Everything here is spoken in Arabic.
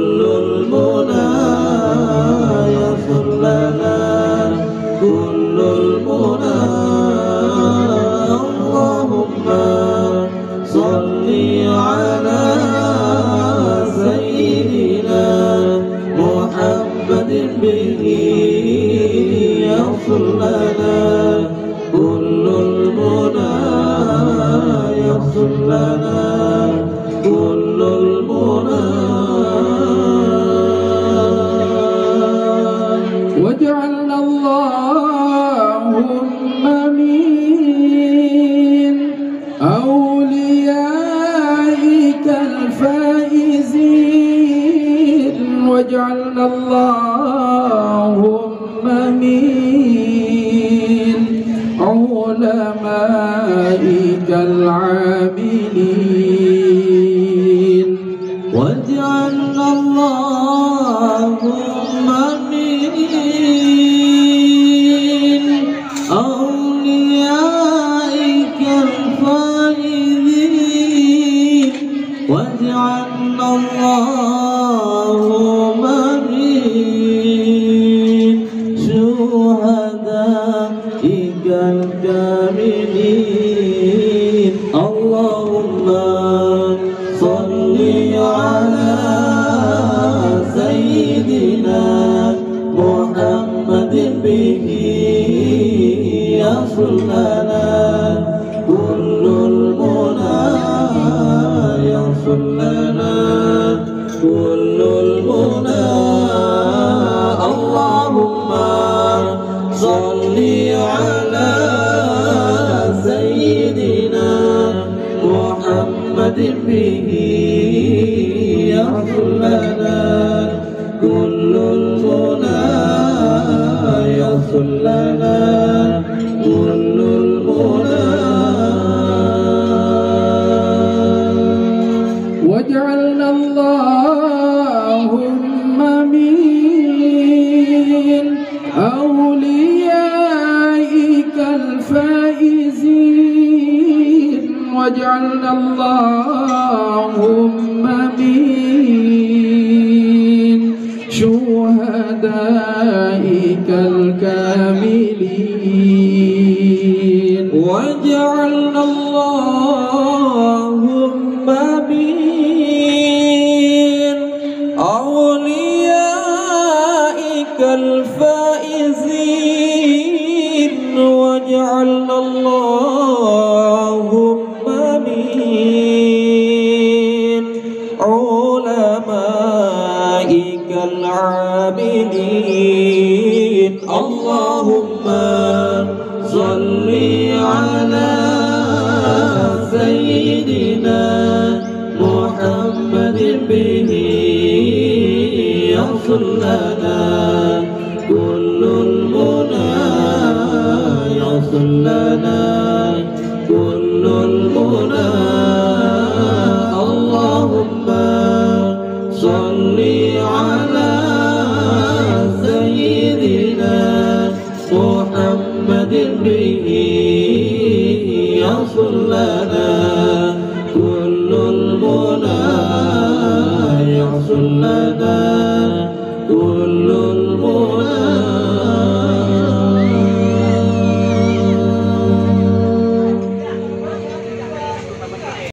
كل المنى يصل لنا كل المنى اللهم صل على سيدنا محمد به يصل لنا كل المنى يصل لنا كل المنى واجعلنا اللهم من أوليائك الفائزين واجعلنا اللهم من علمائك العاملين واجعلنا اللهم من أوليائك الفائزين واجعلنا اللهم من شهدائك الكاملين اللهم صل على سيدنا محمد به يصل لنا كل المنى يصل لنا كل المنى اللهم صل على سيدنا محمد به يصل لنا كل المنى يصل لنا كل المنى واجعلنا اللهم من أوليائك الفائزين واجعلنا اللهم من شهدائك الكاملين واجعلنا اللهم من أوليائك الفائزين واجعلنا اللهم من علمائك العاملين اللهم صل على سيدنا محمد به يصل لنا كل المنى يصل لنا كل المنى